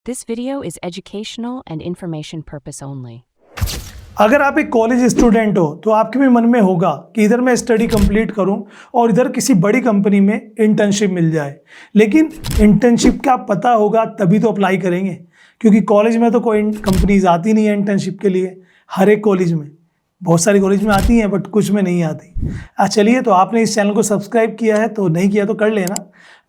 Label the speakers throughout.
Speaker 1: This video is educational and information purpose only.
Speaker 2: अगर आप एक कॉलेज स्टूडेंट हो तो आपके भी मन में होगा कि इधर मैं स्टडी कंप्लीट करूं और इधर किसी बड़ी कंपनी में इंटर्नशिप मिल जाए, लेकिन इंटर्नशिप का पता होगा तभी तो अप्लाई करेंगे, क्योंकि कॉलेज में तो कोई कंपनीज आती नहीं है इंटर्नशिप के लिए। हर एक कॉलेज में, बहुत सारी कॉलेज में आती हैं बट कुछ में नहीं आती। चलिए, तो आपने इस चैनल को सब्सक्राइब किया है तो नहीं किया तो कर लेना।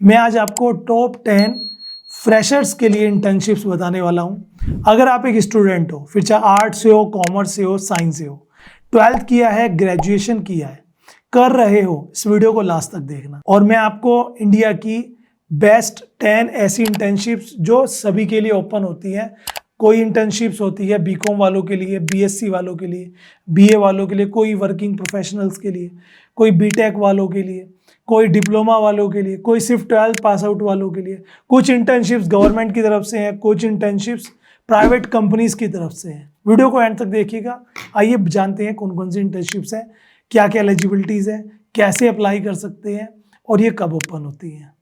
Speaker 2: मैं आज आपको टॉप 10 फ्रेशर्स के लिए इंटर्नशिप्स बताने वाला हूं। अगर आप एक स्टूडेंट हो, फिर चाहे आर्ट्स से हो, कॉमर्स से हो, साइंस से हो, 12th किया है, ग्रेजुएशन किया है, कर रहे हो, इस वीडियो को लास्ट तक देखना। और मैं आपको इंडिया की बेस्ट 10 ऐसी इंटर्नशिप्स जो सभी के लिए ओपन होती हैं। कोई इंटर्नशिप्स होती है बीकॉम वालों के लिए, बीएससी वालों के लिए, बीए वालों के लिए, कोई वर्किंग प्रोफेशनल्स के लिए, कोई बीटेक वालों के लिए, कोई डिप्लोमा वालों के लिए, कोई सिर्फ 12th पास आउट वालों के लिए। कुछ इंटर्नशिप्स गवर्नमेंट की तरफ से हैं, कुछ इंटर्नशिप्स प्राइवेट कंपनीज की तरफ से हैं। वीडियो को एंड तक देखिएगा। आइए जानते हैं कौन कौन सी इंटर्नशिप्स हैं, क्या क्या एलिजिबिलिटीज़ हैं, कैसे अप्लाई कर सकते हैं और ये कब ओपन होती हैं।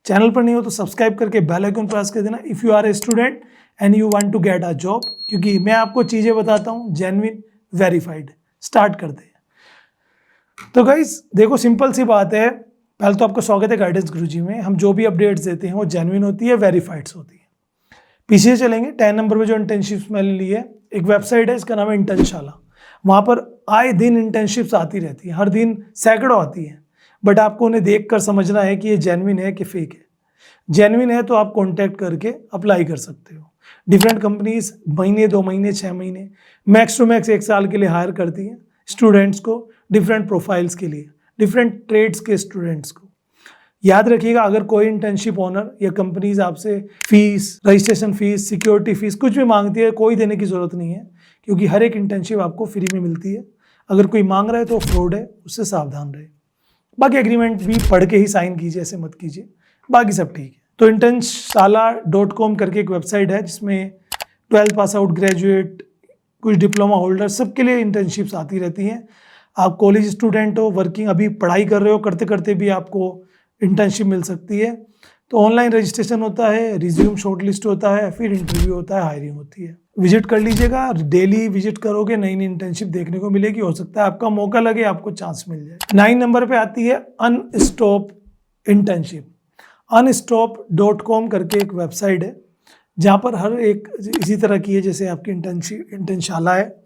Speaker 2: चैनल पर नहीं हो तो सब्सक्राइब करके बेल आइकन प्रेस कर देना if you are a student and you want to get a job, क्योंकि मैं आपको चीज़ें बताता हूँ जेन्युइन, वेरीफाइड। स्टार्ट करते हैं। तो गाइज देखो, सिंपल सी बात है। पहले तो आपका स्वागत है गाइडेंस गुरुजी में। हम जो भी अपडेट्स देते हैं वो जेन्युइन होती है, वेरीफाइड्स होती है। पीछे चलेंगे, 10 नंबर पे जो इंटर्नशिप्स मैंने ली है, एक वेबसाइट है, इसका नाम है इंटर्नशाला। वहाँ पर आए दिन इंटर्नशिप्स आती रहती है, हर दिन सैकड़ों आती हैं। बट आपको उन्हें देख कर समझना है कि ये जेन्युइन है कि फेक है। जेन्युइन है तो आप कॉन्टैक्ट करके अप्लाई कर सकते हो। डिफरेंट कंपनीज महीने, 2 महीने, 6 महीने, मैक्स टू मैक्स 1 साल के लिए हायर करती हैं स्टूडेंट्स को, डिफरेंट प्रोफाइल्स के लिए, डिफरेंट ट्रेड्स के स्टूडेंट्स को। याद रखिएगा, अगर कोई इंटर्नशिप ओनर या कंपनीज आपसे fees, registration fees, security fees कुछ भी मांगती है, कोई देने की ज़रूरत नहीं है, क्योंकि हर एक इंटर्नशिप आपको फ्री में मिलती है। अगर कोई मांग रहा है तो फ्रॉड है, उससे सावधान रहे। बाकी एग्रीमेंट भी पढ़ के ही साइन कीजिए, ऐसे मत कीजिए, बाकी सब ठीक है। तो internShala.com करके एक वेबसाइट है जिसमें 12th पास आउट, ग्रेजुएट, कुछ डिप्लोमा होल्डर, सबके लिए इंटर्नशिप्स आती रहती हैं। आप कॉलेज स्टूडेंट हो, वर्किंग अभी पढ़ाई कर रहे हो, करते करते भी आपको इंटर्नशिप मिल सकती है। तो ऑनलाइन रजिस्ट्रेशन होता है, रिज्यूम शॉर्टलिस्ट होता है, फिर इंटरव्यू होता है, हायरिंग होती है। विजिट कर लीजिएगा, डेली विजिट करोगे, नई नई इंटर्नशिप देखने को मिलेगी। हो सकता है आपका मौका लगे, आपको चांस मिल जाए। 9 नंबर पे आती है अनस्टॉप इंटर्नशिप। unstop.com करके एक वेबसाइट है जहाँ पर हर एक इसी तरह की है जैसे आपकी इंटर्नशाला है।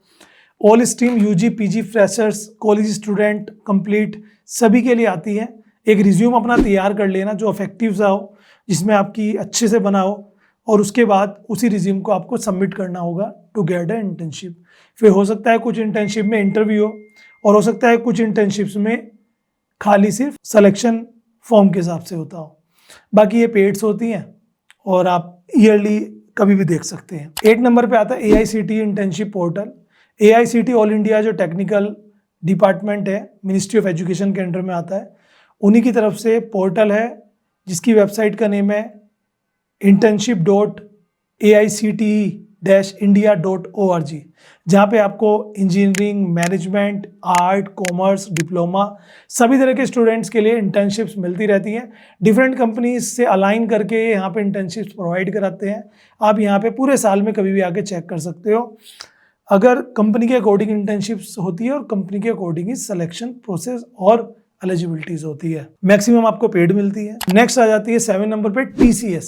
Speaker 2: All stream, UG, PG, freshers, college student, complete, सभी के लिए आती है। एक रिज्यूम अपना तैयार कर लेना जो इफेक्टिव सा हो, जिसमें आपकी अच्छे से बना हो, और उसके बाद उसी रिज्यूम को आपको सबमिट करना होगा टू गेट अ इंटर्नशिप। फिर हो सकता है कुछ इंटर्नशिप में इंटरव्यू हो, और हो सकता है कुछ इंटर्नशिप्स में खाली सिर्फ सिलेक्शन फॉर्म के हिसाब से होता हो। बाकी ये पेड्स होती हैं और आप ईयरली कभी भी देख सकते हैं। 8 नंबर पे आता है AICTE internship portal. AICTE all India जो टेक्निकल डिपार्टमेंट है, मिनिस्ट्री ऑफ एजुकेशन के अंडर में आता है, उन्हीं की तरफ से पोर्टल है जिसकी वेबसाइट का नेम है internship.AICTE-india.org, जहाँ पे आपको engineering, management, art, commerce, diploma, सभी तरह के स्टूडेंट्स के लिए इंटर्नशिप्स मिलती रहती हैं। डिफरेंट कंपनीज से अलाइन करके यहाँ पे इंटर्नशिप्स प्रोवाइड कराते हैं। आप यहाँ पे पूरे साल में कभी भी आके चेक कर सकते हो। अगर कंपनी के अकॉर्डिंग इंटर्नशिप्स होती है और कंपनी के अकॉर्डिंग ही सिलेक्शन प्रोसेस और एलिजिबिलिटीज होती है। मैक्सिमम आपको पेड मिलती है। नेक्स्ट आ जाती है 7 नंबर पे TCS,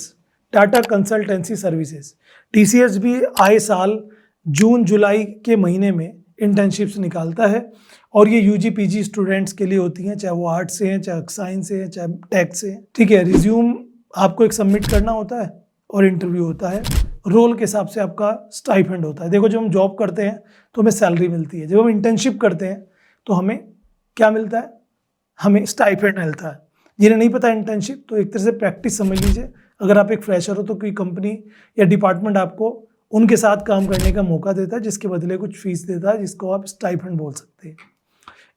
Speaker 2: Tata consultancy services. TCS भी आए साल जून जुलाई के महीने में इंटर्नशिप्स निकालता है, और ये यूजी पीजी स्टूडेंट्स के लिए होती हैं, चाहे वो आर्ट्स से हैं, चाहे साइंस से हैं, चाहे टेक से हैं। ठीक है, रिज्यूम आपको एक सबमिट करना होता है और इंटरव्यू होता है। रोल के हिसाब से आपका स्टाइपेंड होता है। देखो, जब हम जॉब करते हैं तो हमें सैलरी मिलती है, जब हम इंटर्नशिप करते हैं तो हमें क्या मिलता है? हमें स्टाइपेंड मिलता है। जिन्हें नहीं पता इंटर्नशिप, तो एक तरह से प्रैक्टिस समझ लीजिए। अगर आप एक फ्रेशर हो तो कोई कंपनी या डिपार्टमेंट आपको उनके साथ काम करने का मौका देता है, जिसके बदले कुछ फीस देता है, जिसको आप स्टाइपेंड बोल सकते हैं।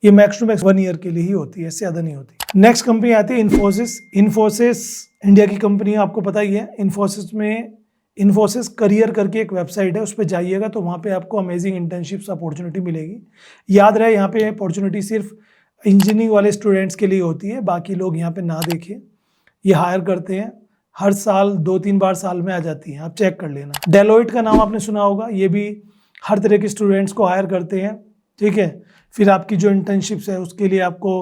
Speaker 2: ये मैक्स टू मैक्स 1 ईयर के लिए ही होती है, इससे ज़्यादा नहीं होती। नेक्स्ट कंपनी आती है इन्फोसिस। इन्फोसिस इंडिया की कंपनी है, आपको पता ही है। इन्फोसिस करियर करके एक वेबसाइट है, उस पर जाइएगा तो वहाँ पे आपको अमेजिंग इंटर्नशिप्स अपॉर्चुनिटी मिलेगी। याद रहे, यहाँ पे अपॉर्चुनिटी सिर्फ इंजीनियरिंग वाले स्टूडेंट्स के लिए होती है, बाकी लोग यहाँ पे ना देखें। ये हायर करते हैं हर साल 2-3 बार साल में आ जाती हैं, आप चेक कर लेना। डेलोइट का नाम आपने सुना होगा, ये भी हर तरह के स्टूडेंट्स को हायर करते हैं, ठीक है। फिर आपकी जो इंटर्नशिप्स है उसके लिए आपको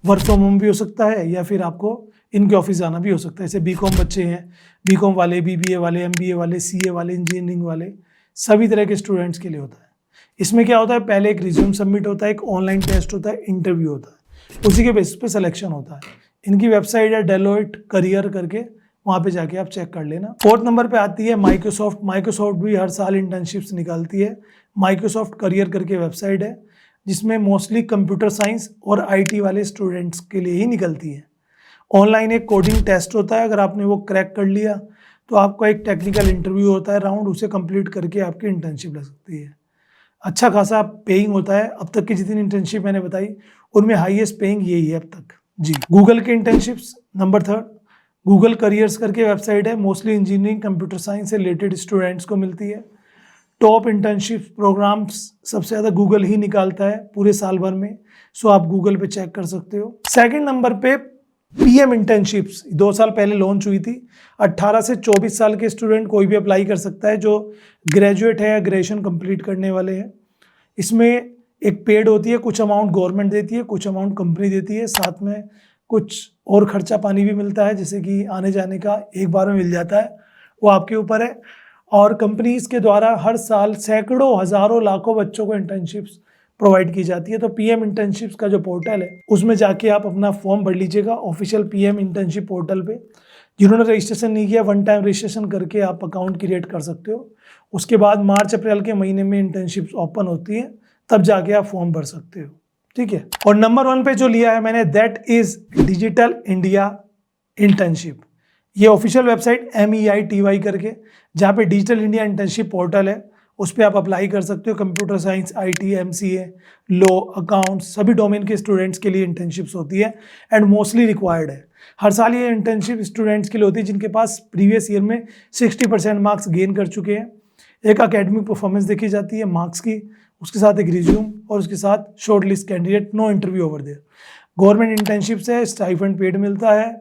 Speaker 2: वर्क फ्रॉम होम भी हो सकता है या फिर आपको इनके ऑफिस जाना भी हो सकता है। जैसे बीकॉम बच्चे हैं, बीकॉम वाले, बीबीए वाले, एमबीए वाले, सीए वाले, इंजीनियरिंग वाले, सभी तरह के स्टूडेंट्स के लिए होता है। इसमें क्या होता है, पहले एक रिज्यूम सबमिट होता है, एक ऑनलाइन टेस्ट होता है, इंटरव्यू होता है, उसी के बेसिस पे सिलेक्शन होता है। इनकी वेबसाइट है डेलोइट करियर करके, वहाँ पे जाके आप चेक कर लेना। 4th नंबर पे आती है माइक्रोसॉफ्ट। माइक्रोसॉफ्ट भी हर साल इंटर्नशिप्स निकालती है। माइक्रोसॉफ्ट करियर करके वेबसाइट है जिसमें मोस्टली कंप्यूटर साइंस और आईटी वाले स्टूडेंट्स के लिए ही निकलती है। ऑनलाइन एक कोडिंग टेस्ट होता है, अगर आपने वो क्रैक कर लिया तो आपका एक टेक्निकल इंटरव्यू होता है राउंड, उसे कंप्लीट करके आपकी इंटर्नशिप लग सकती है। अच्छा खासा पेइंग होता है। अब तक की जितनी इंटर्नशिप मैंने बताई उनमें हाईएस्ट पेइंग यही है अब तक जी। गूगल के इंटर्नशिप्स नंबर 3, गूगल करियर्स करके वेबसाइट है, मोस्टली इंजीनियरिंग कंप्यूटर साइंस से रिलेटेड स्टूडेंट्स को मिलती है। टॉप इंटर्नशिप प्रोग्राम्स सबसे ज़्यादा गूगल ही निकालता है पूरे साल भर में, सो आप गूगल पे चेक कर सकते हो। 2nd नंबर पे पीएम इंटर्नशिप्स 2 साल पहले लॉन्च हुई थी। 18 से 24 साल के स्टूडेंट कोई भी अप्लाई कर सकता है जो ग्रेजुएट है या ग्रेजुएशन कंप्लीट करने वाले हैं। इसमें एक पेड होती है, कुछ अमाउंट गवर्नमेंट देती है, कुछ अमाउंट कंपनी देती है, साथ में कुछ और खर्चा पानी भी मिलता है, जैसे कि आने जाने का एक बार में मिल जाता है, वो आपके ऊपर है। और कंपनीज के द्वारा हर साल सैकड़ों, हज़ारों, लाखों बच्चों को इंटर्नशिप्स प्रोवाइड की जाती है। तो पीएम इंटर्नशिप्स का जो पोर्टल है उसमें जाके आप अपना फॉर्म भर लीजिएगा ऑफिशियल पीएम इंटर्नशिप पोर्टल पे। जिन्होंने रजिस्ट्रेशन नहीं किया, 1 टाइम रजिस्ट्रेशन करके आप अकाउंट क्रिएट कर सकते हो। उसके बाद मार्च अप्रैल के महीने में इंटर्नशिप्स ओपन होती हैं, तब जाके आप फॉर्म भर सकते हो, ठीक है। और नंबर 1 पे जो लिया है मैंने, that is digital India internship. ये ऑफिशियल वेबसाइट MEITY करके, जहाँ पे डिजिटल इंडिया इंटर्नशिप पोर्टल है, उस पर आप अप्लाई कर सकते हो। Computer science, IT, MCA, law, accounts, सभी डोमेन के स्टूडेंट्स के लिए इंटर्नशिप्स होती है एंड मोस्टली रिक्वायर्ड है। हर साल ये इंटर्नशिप स्टूडेंट्स के लिए होती है जिनके पास प्रीवियस ईयर में 60% मार्क्स गेन कर चुके हैं। एक अकेडमिक परफॉर्मेंस देखी जाती है मार्क्स की, उसके साथ एक रिज्यूम और उसके साथ short list candidate, no interview over there. Government internship है, स्टाइपेंड पेड मिलता है।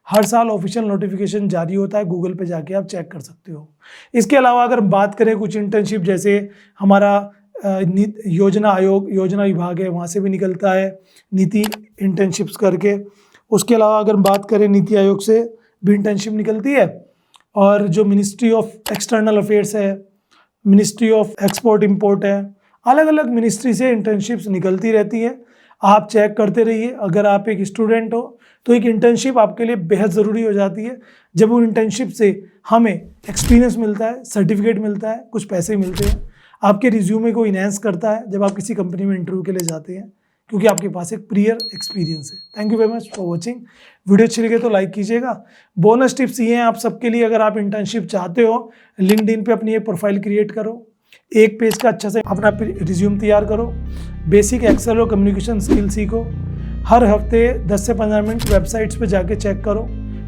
Speaker 2: हर साल ऑफिशियल नोटिफिकेशन जारी होता है, गूगल पे जाके आप चेक कर सकते हो। इसके अलावा अगर बात करें कुछ इंटर्नशिप, जैसे हमारा योजना आयोग, योजना विभाग है, वहाँ से भी निकलता है नीति इंटर्नशिप्स करके। उसके अलावा अगर बात करें नीति आयोग से भी इंटर्नशिप निकलती है, और जो मिनिस्ट्री ऑफ एक्सटर्नल अफेयर्स है, मिनिस्ट्री ऑफ एक्सपोर्ट इम्पोर्ट है, अलग अलग मिनिस्ट्री से इंटर्नशिप्स निकलती रहती है। आप चेक करते रहिए। अगर आप एक स्टूडेंट हो तो एक इंटर्नशिप आपके लिए बेहद ज़रूरी हो जाती है। जब वो इंटर्नशिप से हमें एक्सपीरियंस मिलता है, सर्टिफिकेट मिलता है, कुछ पैसे मिलते हैं, आपके रिज्यूमे को इनहेंस करता है जब आप किसी कंपनी में इंटरव्यू के लिए जाते हैं, क्योंकि आपके पास एक प्रियर एक्सपीरियंस है। Thank you very much for watching. Video अच्छी लगे तो लाइक कीजिएगा। बोनस टिप्स ये हैं आप सबके लिए, अगर आप इंटर्नशिप चाहते हो, लिंक्डइन पे अपनी एक प्रोफाइल क्रिएट करो, एक पेज का अच्छा से अपना रिज्यूम तैयार करो, बेसिक एक्सेल और कम्युनिकेशन स्किल सीखो। हर हफ्ते 10 से 15 मिनट वेबसाइट्स पे जाके चेक करो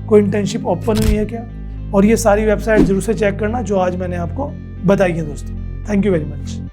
Speaker 2: कोई इंटर्नशिप ओपन हुई है क्या, और ये सारी वेबसाइट जरूर से चेक करना जो आज मैंने आपको बताई है दोस्तों। Thank you very much.